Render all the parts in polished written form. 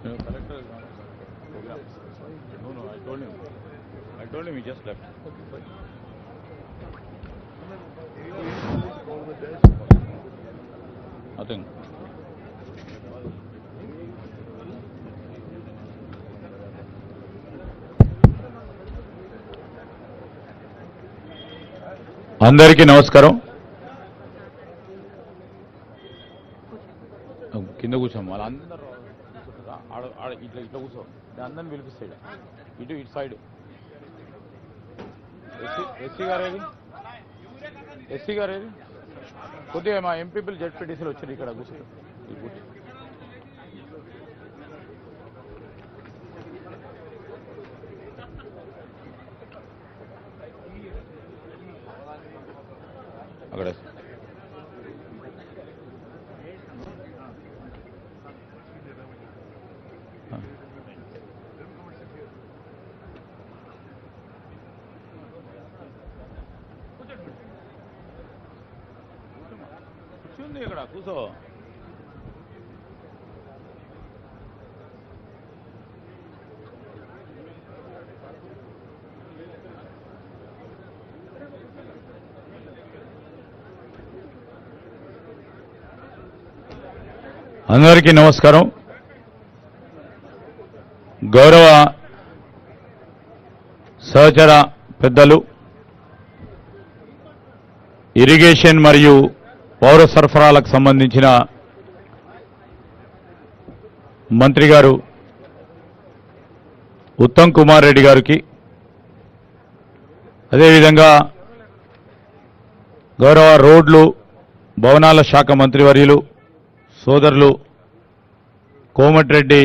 No, collector is not program. No, I told him. He just left. Okay, fine. Nothing. అందరికీ నమస్కారం. కింద కూర్చోం వాళ్ళందరూ ఇట్లా కూర్చో అందరిని పిలిపిస్తాడు ఇటు సైడ్. ఎస్సీ గారు ఏది కొద్దిగా మా ఎంపీపీలు జెడ్పీటీసీలు వచ్చారు ఇక్కడ కూర్చో. అక్కడ కూర్చుంది ఇక్కడ కూర్చో. అందరికీ నమస్కారం. గౌరవ సహచర పెద్దలు, ఇరిగేషన్ మరియు పౌర సరఫరాలకు సంబంధించిన మంత్రి గారు ఉత్తమ్ కుమార్ రెడ్డి గారికి, అదేవిధంగా గౌరవ రోడ్లు భవనాల శాఖ మంత్రివర్యులు సోదరులు కోమటిరెడ్డి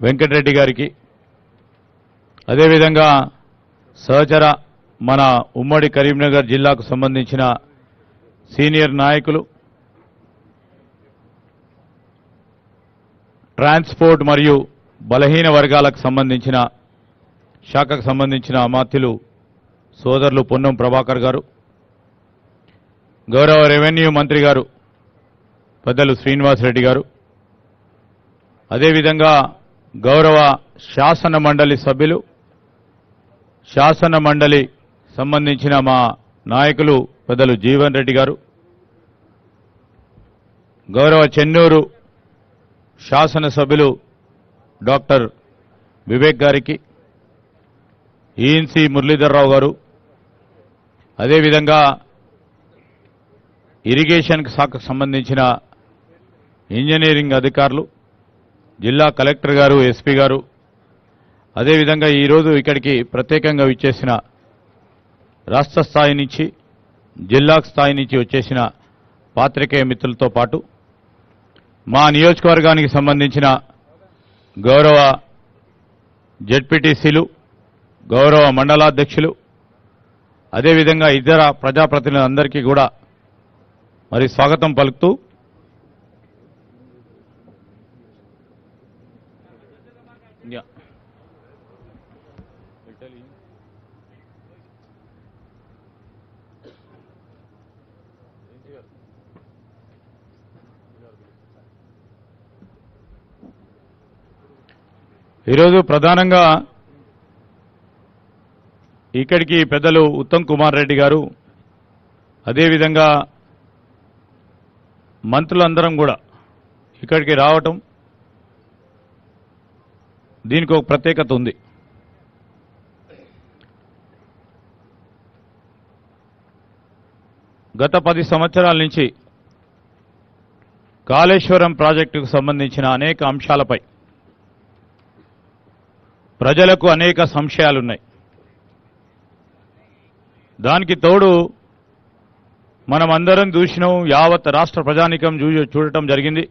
వెంకటరెడ్డి గారికి, అదేవిధంగా సహచర మన ఉమ్మడి కరీంనగర్ జిల్లాకు సంబంధించిన సీనియర్ నాయకులు, ట్రాన్స్పోర్ట్ మరియు బలహీన వర్గాలకు సంబంధించిన శాఖకు సంబంధించిన అమాత్యులు సోదరులు పొన్నం ప్రభాకర్ గారు, గౌరవ రెవెన్యూ మంత్రి గారు పెద్దలు శ్రీనివాసరెడ్డి గారు, అదేవిధంగా గౌరవ శాసన మండలి సభ్యులు, శాసన మండలి సంబంధించిన మా నాయకులు పెద్దలు జీవన్ రెడ్డి గారు, గౌరవ చెన్నూరు శాసనసభ్యులు డాక్టర్ వివేక్ గారికి, ఈఎన్సీ మురళీధర్రావు గారు, అదేవిధంగా ఇరిగేషన్ శాఖకు సంబంధించిన ఇంజనీరింగ్ అధికారులు, జిల్లా కలెక్టర్ గారు, ఎస్పీ గారు, అదేవిధంగా ఈరోజు ఇక్కడికి ప్రత్యేకంగా విచ్చేసిన రాష్ట్ర స్థాయి నుంచి జిల్లా స్థాయి నుంచి వచ్చేసిన పాత్రికేయ మిత్రులతో పాటు మా నియోజకవర్గానికి సంబంధించిన గౌరవ జెడ్పీటీసీలు, గౌరవ మండలాధ్యక్షులు, అదేవిధంగా ఇతర ప్రజాప్రతినిధులందరికీ కూడా మరి స్వాగతం పలుకుతూ ఈరోజు ప్రధానంగా ఇక్కడికి పెద్దలు ఉత్తమ్ కుమార్ రెడ్డి గారు, అదేవిధంగా మంత్రులందరం కూడా ఇక్కడికి రావటం, దీనికి ఒక ప్రత్యేకత ఉంది. గత 10 సంవత్సరాల నుంచి కాళేశ్వరం ప్రాజెక్టుకు సంబంధించిన అనేక అంశాలపై ప్రజలకు అనేక సంశయాలున్నాయి. దానికి తోడు మనమందరం చూసినాం, యావత్ రాష్ట్ర ప్రజానీకం చూడటం జరిగింది.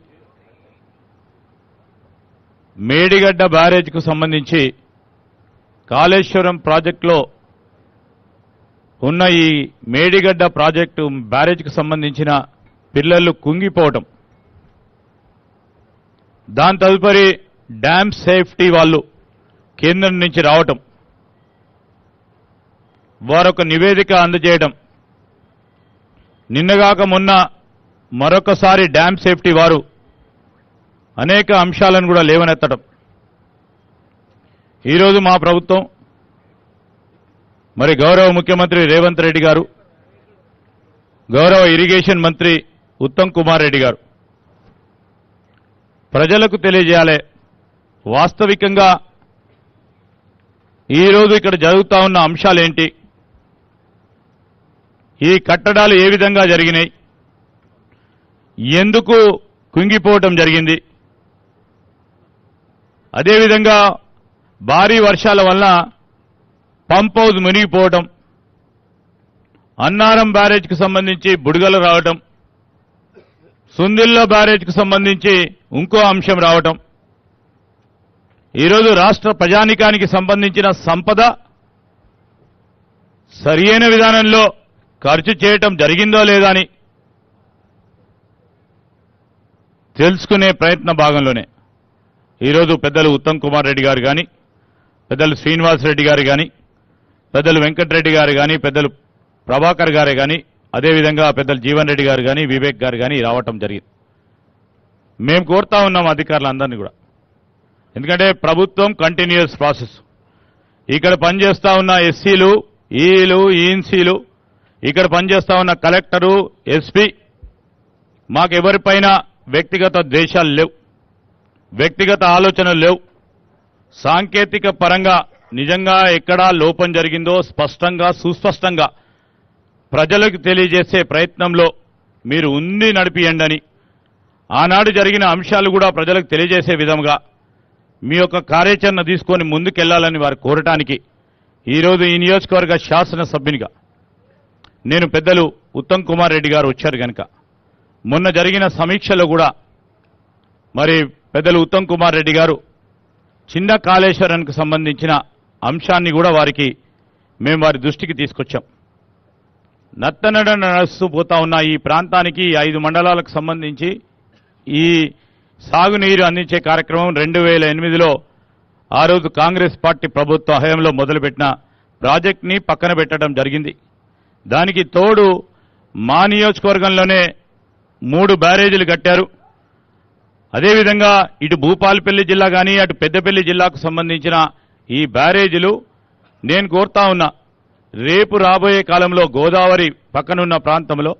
మేడిగడ్డ బ్యారేజ్కు సంబంధించి కాళేశ్వరం ప్రాజెక్టులో ఉన్న ఈ మేడిగడ్డ ప్రాజెక్టు బ్యారేజ్కు సంబంధించిన పిల్లలు కుంగిపోవటం, దాని తదుపరి డ్యామ్ సేఫ్టీ వాళ్ళు కేంద్రం నుంచి రావటం, వారొక నివేదిక అందజేయడం, నిన్నగాక మొన్న మరొకసారి డ్యామ్ సేఫ్టీ వారు అనేక అంశాలను కూడా లేవనెత్తడం. ఈరోజు మా ప్రభుత్వం మరి గౌరవ ముఖ్యమంత్రి రేవంత్ రెడ్డి గారు, గౌరవ ఇరిగేషన్ మంత్రి ఉత్తమ్ కుమార్ రెడ్డి గారు ప్రజలకు తెలియజేయాలి వాస్తవికంగా ఈరోజు ఇక్కడ జరుగుతూ ఉన్న అంశాలేంటి, ఈ కట్టడాలు ఏ విధంగా జరిగినాయి, ఎందుకు కుంగిపోవటం జరిగింది, అదేవిధంగా భారీ వర్షాల వల్ల పంప్ హౌస్ మునిగిపోవటం, అన్నారం బ్యారేజ్కి సంబంధించి బుడగలు రావటం, సుందిల్ల బ్యారేజ్కి సంబంధించి ఇంకో అంశం రావటం, ఈరోజు రాష్ట్ర ప్రజానికానికి సంబంధించిన సంపద సరియైన విధానంలో ఖర్చు చేయటం జరిగిందో లేదా అని తెలుసుకునే ప్రయత్న భాగంలోనే ఈరోజు పెద్దలు ఉత్తమ్ కుమార్ రెడ్డి గారు కానీ, పెద్దలు శ్రీనివాస్ రెడ్డి గారు కానీ, పెద్దలు వెంకటరెడ్డి గారు కానీ, పెద్దలు ప్రభాకర్ గారే కానీ, అదేవిధంగా పెద్దలు జీవన్ రెడ్డి గారు కానీ, వివేక్ గారు కానీ రావటం జరిగింది. మేము కోరుతా ఉన్నాం అధికారులందరినీ కూడా, ఎందుకంటే ప్రభుత్వం కంటిన్యూస్ ప్రాసెస్. ఇక్కడ పనిచేస్తా ఉన్న ఎస్సీలు, ఈలు, ఈఎన్సీలు, ఇక్కడ పనిచేస్తా ఉన్న కలెక్టరు, ఎస్పీ, మాకెవరిపైన వ్యక్తిగత ద్వేషాలు లేవు, వ్యక్తిగత ఆలోచనలు లేవు. సాంకేతిక పరంగా నిజంగా ఎక్కడా లోపం జరిగిందో స్పష్టంగా సుస్పష్టంగా ప్రజలకు తెలియజేసే ప్రయత్నంలో మీరు ఉంది నడిపియండని, ఆనాడు జరిగిన అంశాలు కూడా ప్రజలకు తెలియజేసే విధంగా మీ యొక్క కార్యాచరణ తీసుకొని ముందుకెళ్లాలని వారు కోరటానికి ఈరోజు ఈ నియోజకవర్గ శాసనసభ్యునిగా నేను పెద్దలు ఉత్తమ్ కుమార్ రెడ్డి గారు వచ్చారు కనుక మొన్న జరిగిన సమీక్షలో కూడా మరి పెద్దలు ఉత్తమ్ కుమార్ రెడ్డి గారు చిన్న కాళేశ్వరానికి సంబంధించిన అంశాన్ని కూడా మేము వారి దృష్టికి తీసుకొచ్చాం. నత్తనడ నడుస్తూ పోతా ఉన్న ఈ ప్రాంతానికి 5 మండలాలకు సంబంధించి ఈ సాగునీరు అందించే కార్యక్రమం 2008లో ఆ రోజు కాంగ్రెస్ పార్టీ ప్రభుత్వ హయాంలో మొదలుపెట్టిన ప్రాజెక్ట్ని పక్కన పెట్టడం జరిగింది. దానికి తోడు మా నియోజకవర్గంలోనే 3 బ్యారేజీలు కట్టారు. అదేవిధంగా ఇటు భూపాలపల్లి జిల్లా కానీ అటు పెద్దపల్లి జిల్లాకు సంబంధించిన ఈ బ్యారేజీలు నేను కోరుతా ఉన్నా, రేపు రాబోయే కాలంలో గోదావరి పక్కనున్న ప్రాంతంలో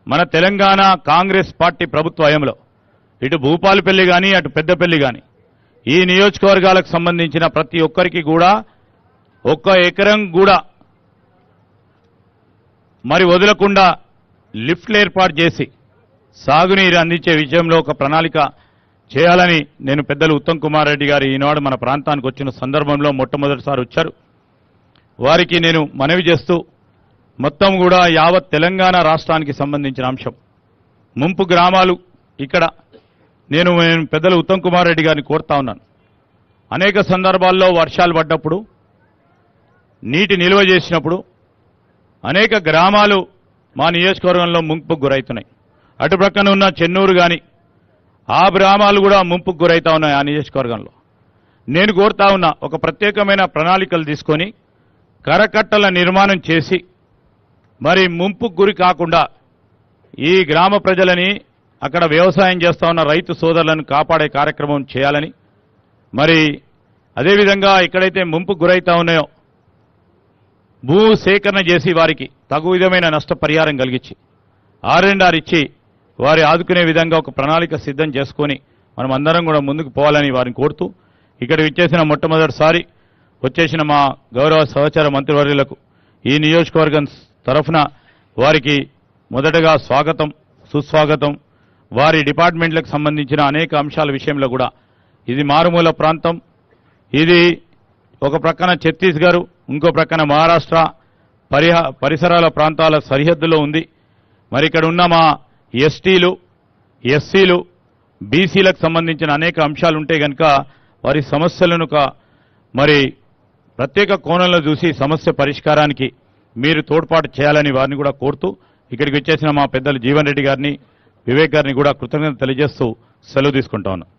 మన తెలంగాణ కాంగ్రెస్ పార్టీ ప్రభుత్వ హయాంలో ఇటు భూపాలపల్లి కానీ అటు పెద్దపల్లి కానీ ఈ నియోజకవర్గాలకు సంబంధించిన ప్రతి ఒక్కరికి కూడా 1 ఎకరం కూడా మరి వదలకుండా లిఫ్ట్లు ఏర్పాటు చేసి సాగునీరు అందించే విషయంలో ఒక ప్రణాళిక చేయాలని నేను పెద్దలు ఉత్తమ్ కుమార్ రెడ్డి గారు ఈనాడు మన ప్రాంతానికి వచ్చిన సందర్భంలో మొట్టమొదటిసారి వచ్చారు. వారికి నేను మనవి చేస్తూ మొత్తం కూడా యావత్ తెలంగాణ రాష్ట్రానికి సంబంధించిన అంశం ముంపు గ్రామాలు ఇక్కడ నేను పెద్దలు ఉత్తమ్ కుమార్ రెడ్డి గారిని కోరుతా ఉన్నాను. అనేక సందర్భాల్లో వర్షాలు పడ్డప్పుడు నీటి నిల్వ చేసినప్పుడు అనేక గ్రామాలు మా నియోజకవర్గంలో ముంపుకు గురవుతున్నాయి. అటు ప్రక్కన ఉన్న చెన్నూరు కానీ ఆ గ్రామాలు కూడా ముంపుకు గురవుతా ఉన్నాయి. ఆ నియోజకవర్గంలో నేను కోరుతా ఉన్నా, ఒక ప్రత్యేకమైన ప్రణాళికలు తీసుకొని కరకట్టల నిర్మాణం చేసి మరి ముంపుకు గురి కాకుండా ఈ గ్రామ ప్రజలని అక్కడ వ్యవసాయం చేస్తా ఉన్న రైతు సోదరులను కాపాడే కార్యక్రమం చేయాలని, మరి అదేవిధంగా ఎక్కడైతే ముంపుకు గురైతా ఉన్నాయో భూ సేకరణ చేసి వారికి తగు విధమైన నష్టపరిహారం కలిగించి R&R ఇచ్చి వారి ఆదుకునే విధంగా ఒక ప్రణాళిక సిద్ధం చేసుకొని మనం అందరం కూడా ముందుకు పోవాలని వారిని కోరుతూ, ఇక్కడ విచ్చేసిన మొట్టమొదటిసారి వచ్చేసిన మా గౌరవ సహచర మంత్రివర్యులకు ఈ నియోజకవర్గం తరఫున వారికి మొదటగా స్వాగతం సుస్వాగతం. వారి డిపార్ట్మెంట్లకు సంబంధించిన అనేక అంశాల విషయంలో కూడా ఇది మారుమూల ప్రాంతం, ఇది ఒక ప్రక్కన ఛత్తీస్గఢ్, ఇంకో ప్రక్కన మహారాష్ట్ర పరిసరాల ప్రాంతాల సరిహద్దులో ఉంది. మరి ఇక్కడ ఉన్న మా ఎస్టీలు, ఎస్సీలు, బీసీలకు సంబంధించిన అనేక అంశాలు ఉంటే కనుక వారి సమస్యలను మరి ప్రత్యేక కోణంలో చూసి సమస్య పరిష్కారానికి మీరు తోడ్పాటు చేయాలని వారిని కూడా కోరుతూ, ఇక్కడికి వచ్చేసిన మా పెద్దలు జీవన్ రెడ్డి గారిని, వివేక్ గారిని కూడా కృతజ్ఞత తెలియజేస్తూ సెలవు తీసుకుంటా ఉన్నాను.